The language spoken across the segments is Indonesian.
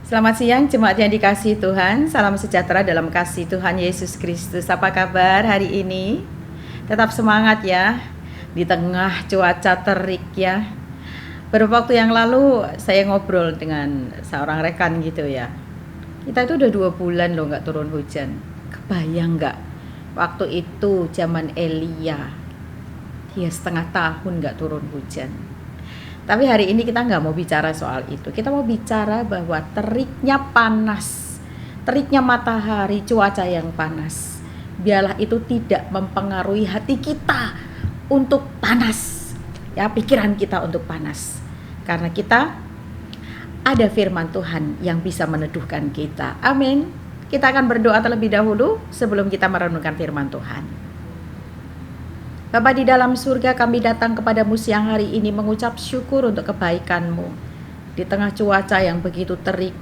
Selamat siang jemaat yang dikasihi Tuhan. Salam sejahtera dalam kasih Tuhan Yesus Kristus. Apa kabar hari ini? Tetap semangat ya di tengah cuaca terik ya. Beberapa waktu yang lalu saya ngobrol dengan seorang rekan gitu ya. Kita itu udah 2 bulan loh nggak turun hujan. Kebayang nggak? Waktu itu zaman Elia, dia setengah tahun nggak turun hujan. Tapi hari ini kita nggak mau bicara soal itu. Kita mau bicara bahwa teriknya panas, teriknya matahari, cuaca yang panas, biarlah itu tidak mempengaruhi hati kita untuk panas, ya, pikiran kita untuk panas. Karena kita ada firman Tuhan yang bisa meneduhkan kita. Amin. Kita akan berdoa terlebih dahulu sebelum kita merenungkan firman Tuhan. Bapa di dalam surga, kami datang kepadamu siang hari ini mengucap syukur untuk kebaikan-Mu. Di tengah cuaca yang begitu terik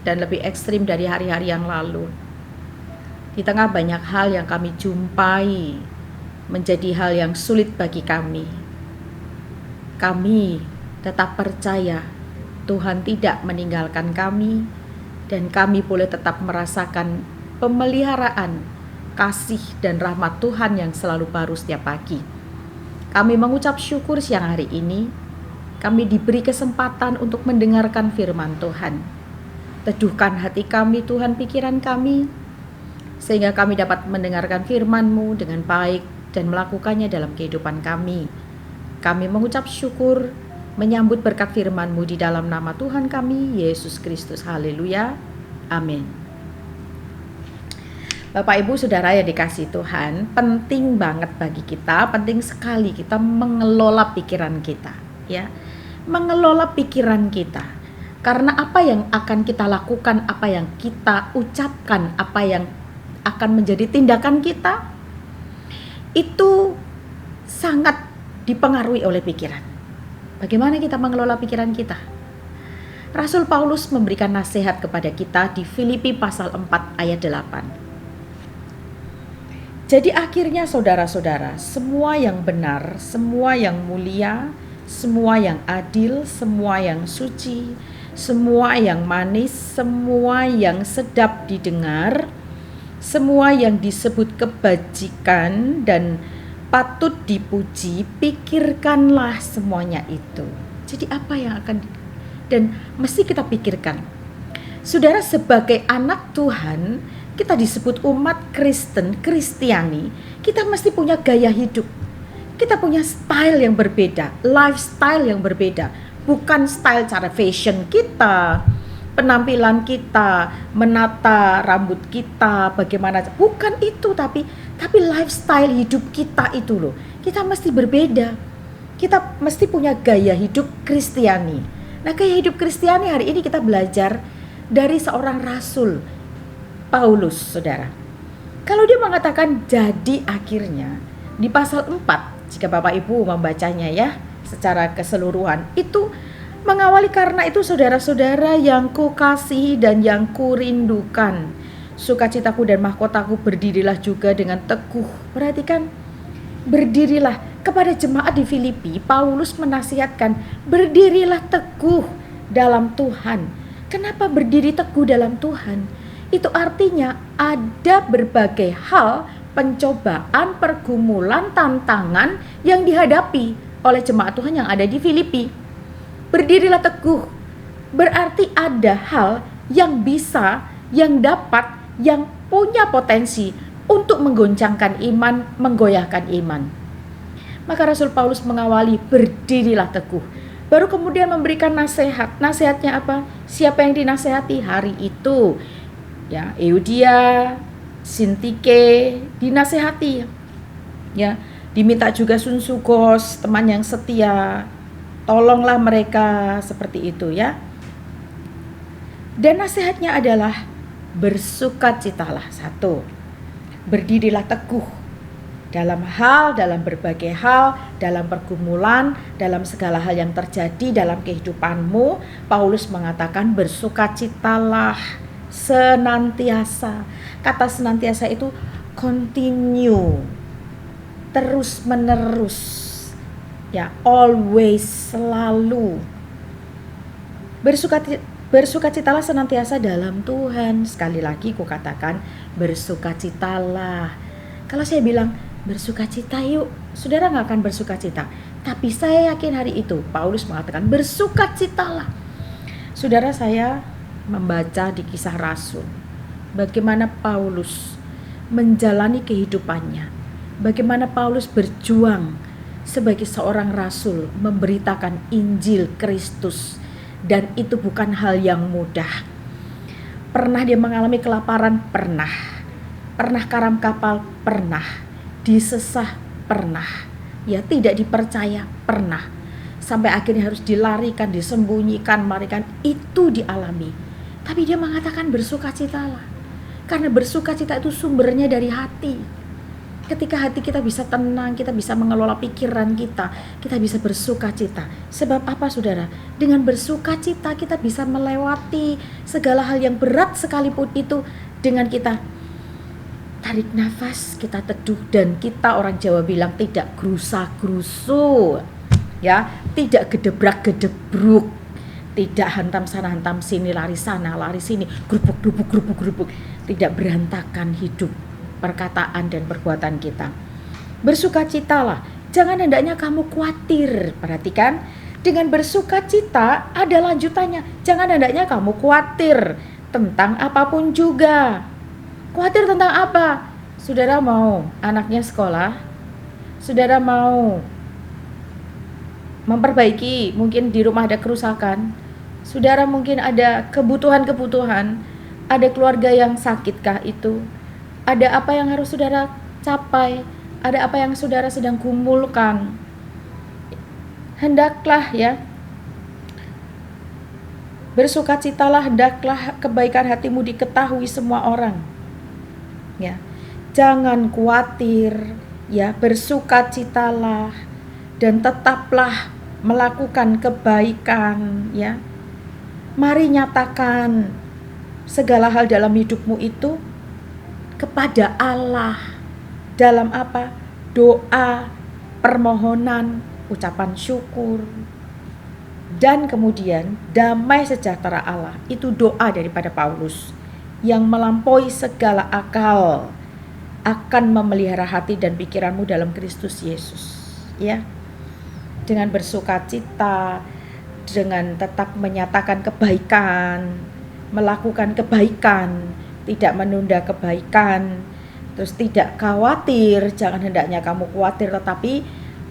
dan lebih ekstrim dari hari-hari yang lalu. Di tengah banyak hal yang kami jumpai menjadi hal yang sulit bagi kami. Kami tetap percaya Tuhan tidak meninggalkan kami dan kami boleh tetap merasakan pemeliharaan, kasih dan rahmat Tuhan yang selalu baru setiap pagi. Kami mengucap syukur siang hari ini. Kami diberi kesempatan untuk mendengarkan firman Tuhan. Teduhkan hati kami Tuhan, pikiran kami, sehingga kami dapat mendengarkan firman-Mu dengan baik dan melakukannya dalam kehidupan kami. Kami mengucap syukur, menyambut berkat firman-Mu di dalam nama Tuhan kami, Yesus Kristus. Haleluya. Amin. Bapak Ibu Saudara yang dikasihi Tuhan, penting banget bagi kita, penting sekali kita mengelola pikiran kita, ya. Mengelola pikiran kita. Karena apa yang akan kita lakukan, apa yang kita ucapkan, apa yang akan menjadi tindakan kita, itu sangat dipengaruhi oleh pikiran. Bagaimana kita mengelola pikiran kita? Rasul Paulus memberikan nasihat kepada kita di Filipi pasal 4 ayat 8. Jadi akhirnya saudara-saudara, semua yang benar, semua yang mulia, semua yang adil, semua yang suci, semua yang manis, semua yang sedap didengar, semua yang disebut kebajikan dan patut dipuji, pikirkanlah semuanya itu. Jadi apa yang akan dan mesti kita pikirkan. Saudara, sebagai anak Tuhan, kita disebut umat Kristen, Kristiani, kita mesti punya gaya hidup. Kita punya style yang berbeda, lifestyle yang berbeda. Bukan style cara fashion kita, penampilan kita, menata rambut kita, bagaimana. Bukan itu, tapi lifestyle hidup kita itu loh. Kita mesti berbeda. Kita mesti punya gaya hidup Kristiani. Nah, gaya hidup Kristiani hari ini kita belajar dari seorang rasul, Paulus, saudara. Kalau dia mengatakan jadi akhirnya di pasal 4, jika Bapak Ibu membacanya ya secara keseluruhan, itu mengawali karena itu saudara-saudara yang kukasihi dan yang kurindukan, sukacitaku dan mahkotaku, berdirilah juga dengan teguh. Perhatikan, berdirilah. Kepada jemaat di Filipi, Paulus menasihatkan berdirilah teguh dalam Tuhan. Kenapa berdiri teguh dalam Tuhan? Itu artinya ada berbagai hal, pencobaan, pergumulan, tantangan yang dihadapi oleh jemaat Tuhan yang ada di Filipi. Berdirilah teguh, berarti ada hal yang bisa, yang dapat, yang punya potensi untuk menggoncangkan iman, menggoyahkan iman. Maka Rasul Paulus mengawali berdirilah teguh. Baru kemudian memberikan nasihat. Nasihatnya apa? Siapa yang dinasehati hari itu? Ya, Eudia, Sintike dinasehati, ya, diminta juga Sunsugos, teman yang setia, tolonglah mereka seperti itu ya. Dan nasihatnya adalah bersukacitalah. 1, berdirilah teguh dalam berbagai hal, dalam pergumulan, dalam segala hal yang terjadi dalam kehidupanmu. Paulus mengatakan bersukacitalah senantiasa. Kata senantiasa itu continue, terus menerus, ya, always, selalu. Bersukacitalah senantiasa dalam Tuhan. Sekali lagi ku katakan, bersukacitalah. Kalau saya bilang bersukacita yuk, saudara gak akan bersukacita. Tapi saya yakin hari itu Paulus mengatakan bersukacitalah. Saudara, saya membaca di Kisah Rasul bagaimana Paulus menjalani kehidupannya, bagaimana Paulus berjuang sebagai seorang rasul memberitakan Injil Kristus, dan itu bukan hal yang mudah. Pernah dia mengalami kelaparan? Pernah karam kapal? Pernah. Disesah? Pernah. Ya, tidak dipercaya? Pernah. Sampai akhirnya harus dilarikan, disembunyikan, marikan, itu dialami. Tapi dia mengatakan bersukacitalah. Karena bersukacita itu sumbernya dari hati. Ketika hati kita bisa tenang, kita bisa mengelola pikiran kita bisa bersukacita. Sebab apa, saudara? Dengan bersukacita kita bisa melewati segala hal yang berat sekalipun itu dengan kita tarik nafas, kita teduh, dan kita, orang Jawa bilang, tidak gerusa-gerusu, ya, tidak gedebrak-gedebruk, tidak hantam sana hantam sini, lari sana lari sini, gerubuk, tidak berantakan hidup, perkataan dan perbuatan kita. Bersukacitalah, jangan hendaknya kamu khawatir. Perhatikan, dengan bersukacita ada lanjutannya. Jangan hendaknya kamu khawatir tentang apapun juga. Khawatir tentang apa? Saudara mau anaknya sekolah, saudara mau memperbaiki, mungkin di rumah ada kerusakan, saudara mungkin ada kebutuhan-kebutuhan, ada keluarga yang sakitkah itu, ada apa yang harus saudara capai, ada apa yang saudara sedang gumulkan. Hendaklah, ya, bersukacitalah, hendaklah kebaikan hatimu diketahui semua orang. Ya, jangan khawatir, ya, bersukacitalah dan tetaplah melakukan kebaikan, ya. Mari nyatakan segala hal dalam hidupmu itu kepada Allah. Dalam apa? Doa, permohonan, ucapan syukur. Dan kemudian damai sejahtera Allah, itu doa daripada Paulus yang melampaui segala akal, akan memelihara hati dan pikiranmu dalam Kristus Yesus, ya. Dengan bersukacita, dengan tetap menyatakan kebaikan, melakukan kebaikan, tidak menunda kebaikan, terus tidak khawatir. Jangan hendaknya kamu khawatir, tetapi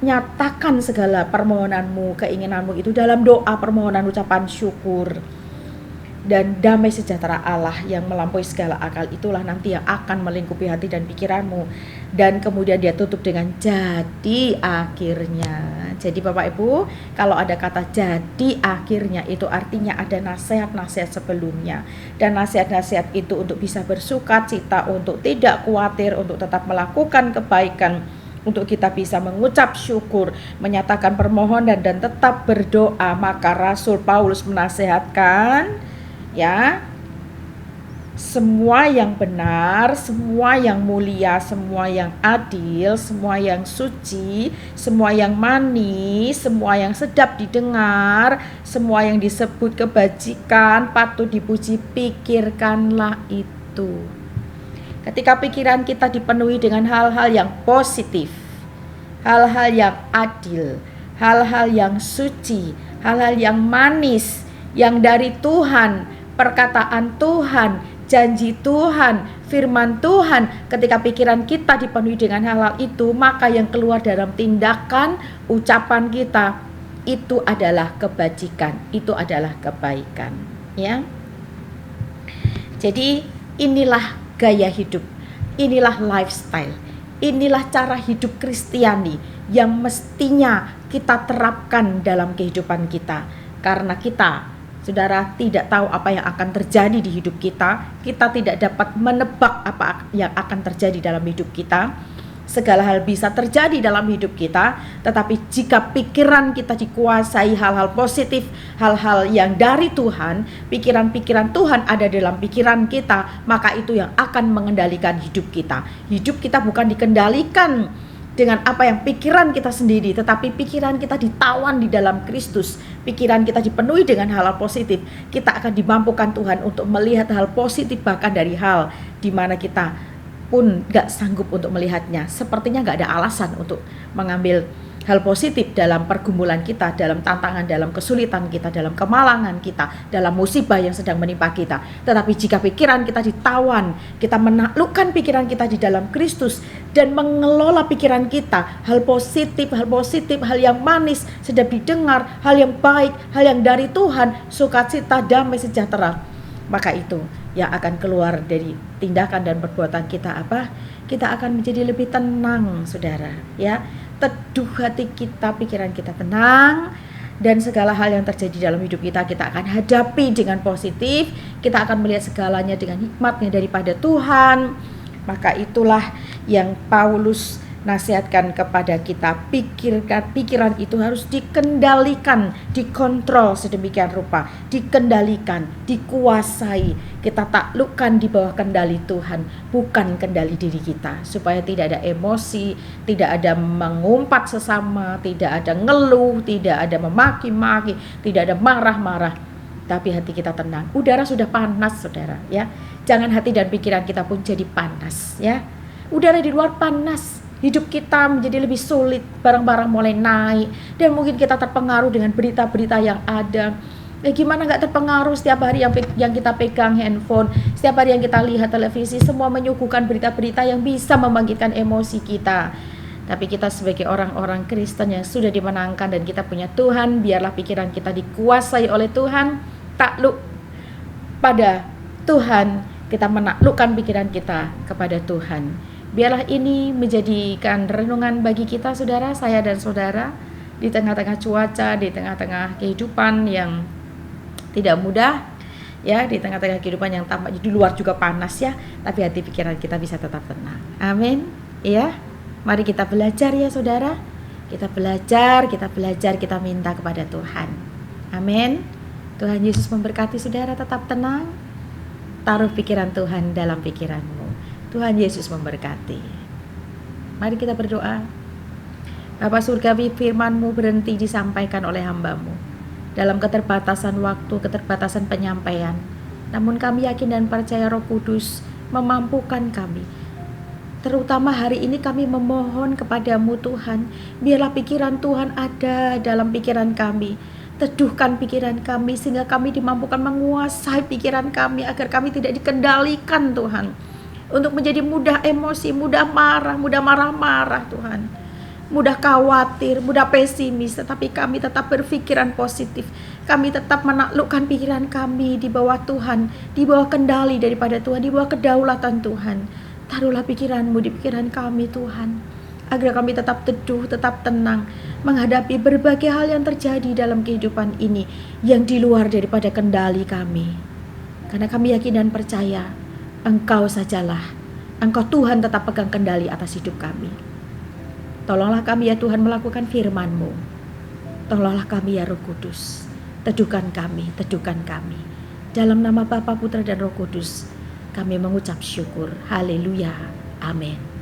nyatakan segala permohonanmu, keinginanmu itu dalam doa, permohonan, ucapan syukur. Dan damai sejahtera Allah yang melampaui segala akal itulah nanti yang akan melingkupi hati dan pikiranmu. Dan kemudian dia tutup dengan jadi akhirnya. Jadi Bapak Ibu, kalau ada kata jadi akhirnya, itu artinya ada nasihat-nasihat sebelumnya. Dan nasihat-nasihat itu untuk bisa bersukacita, untuk tidak khawatir, untuk tetap melakukan kebaikan, untuk kita bisa mengucap syukur, menyatakan permohonan, dan tetap berdoa. Maka Rasul Paulus menasehatkan, ya, semua yang benar, semua yang mulia, semua yang adil, semua yang suci, semua yang manis, semua yang sedap didengar, semua yang disebut kebajikan, patut dipuji, pikirkanlah itu. Ketika pikiran kita dipenuhi dengan hal-hal yang positif, hal-hal yang adil, hal-hal yang suci, hal-hal yang manis, yang dari Tuhan, perkataan Tuhan, janji Tuhan, firman Tuhan, ketika pikiran kita dipenuhi dengan hal-hal itu, maka yang keluar dalam tindakan, ucapan kita, itu adalah kebajikan, itu adalah kebaikan, ya. Jadi inilah gaya hidup, inilah lifestyle, inilah cara hidup Kristiani yang mestinya kita terapkan dalam kehidupan kita. Karena kita, saudara, tidak tahu apa yang akan terjadi di hidup kita. Kita tidak dapat menebak apa yang akan terjadi dalam hidup kita. Segala hal bisa terjadi dalam hidup kita, tetapi jika pikiran kita dikuasai hal-hal positif, hal-hal yang dari Tuhan, pikiran-pikiran Tuhan ada dalam pikiran kita, maka itu yang akan mengendalikan hidup kita. Hidup kita bukan dikendalikan dengan apa yang pikiran kita sendiri, tetapi pikiran kita ditawan di dalam Kristus, pikiran kita dipenuhi dengan hal-hal positif, kita akan dimampukan Tuhan untuk melihat hal positif, bahkan dari hal di mana kita pun gak sanggup untuk melihatnya. Sepertinya gak ada alasan untuk mengambil hal positif dalam pergumulan kita, dalam tantangan, dalam kesulitan kita, dalam kemalangan kita, dalam musibah yang sedang menimpa kita. Tetapi jika pikiran kita ditawan, kita menaklukkan pikiran kita di dalam Kristus dan mengelola pikiran kita, hal positif, hal yang manis, sedap didengar, hal yang baik, hal yang dari Tuhan, sukacita, damai, sejahtera, maka itu yang akan keluar dari tindakan dan perbuatan kita apa? Kita akan menjadi lebih tenang, saudara, ya. Teduh hati kita, pikiran kita tenang, dan segala hal yang terjadi dalam hidup kita akan hadapi dengan positif. Kita akan melihat segalanya dengan hikmatnya daripada Tuhan. Maka itulah yang Paulus nasihatkan kepada kita. Pikiran itu harus dikendalikan, dikontrol sedemikian rupa, dikendalikan, dikuasai. Kita taklukkan di bawah kendali Tuhan, bukan kendali diri kita, supaya tidak ada emosi, tidak ada mengumpat sesama, tidak ada ngeluh, tidak ada memaki-maki, tidak ada marah-marah, tapi hati kita tenang. Udara sudah panas, saudara, ya. Jangan hati dan pikiran kita pun jadi panas, ya. Udara di luar panas, hidup kita menjadi lebih sulit, barang-barang mulai naik, dan mungkin kita terpengaruh dengan berita-berita yang ada. Gimana gak terpengaruh setiap hari yang kita pegang handphone, setiap hari yang kita lihat televisi, semua menyuguhkan berita-berita yang bisa membangkitkan emosi kita. Tapi kita sebagai orang-orang Kristen yang sudah dimenangkan dan kita punya Tuhan, biarlah pikiran kita dikuasai oleh Tuhan, takluk pada Tuhan, kita menaklukkan pikiran kita kepada Tuhan. Biarlah ini menjadikan renungan bagi kita, saudara, saya dan saudara, di tengah-tengah cuaca, di tengah-tengah kehidupan yang tidak mudah, ya, di tengah-tengah kehidupan yang tampaknya di luar juga panas, ya, tapi hati pikiran kita bisa tetap tenang. Amin. Ya, mari kita belajar, ya saudara. Kita belajar, kita minta kepada Tuhan. Amin. Tuhan Yesus memberkati saudara, tetap tenang. Taruh pikiran Tuhan dalam pikiranmu. Tuhan Yesus memberkati. Mari kita berdoa. Bapa surgawi, firman-Mu berhenti disampaikan oleh hamba-Mu dalam keterbatasan waktu, keterbatasan penyampaian. Namun kami yakin dan percaya Roh Kudus memampukan kami. Terutama hari ini kami memohon kepada-Mu Tuhan, biarlah pikiran Tuhan ada dalam pikiran kami. Teduhkan pikiran kami sehingga kami dimampukan menguasai pikiran kami agar kami tidak dikendalikan Tuhan. Untuk menjadi mudah emosi, mudah marah-marah Tuhan. Mudah khawatir, mudah pesimis, tetapi kami tetap berpikiran positif. Kami tetap menaklukkan pikiran kami di bawah Tuhan, di bawah kendali daripada Tuhan, di bawah kedaulatan Tuhan. Taruhlah pikiran-Mu di pikiran kami Tuhan, agar kami tetap teduh, tetap tenang, menghadapi berbagai hal yang terjadi dalam kehidupan ini, yang di luar daripada kendali kami. Karena kami yakin dan percaya, Engkau sajalah, Engkau Tuhan tetap pegang kendali atas hidup kami. Tolonglah kami ya Tuhan melakukan firman-Mu. Tolonglah kami ya Roh Kudus. Teduhkan kami. Dalam nama Bapa, Putra dan Roh Kudus, kami mengucap syukur. Haleluya. Amin.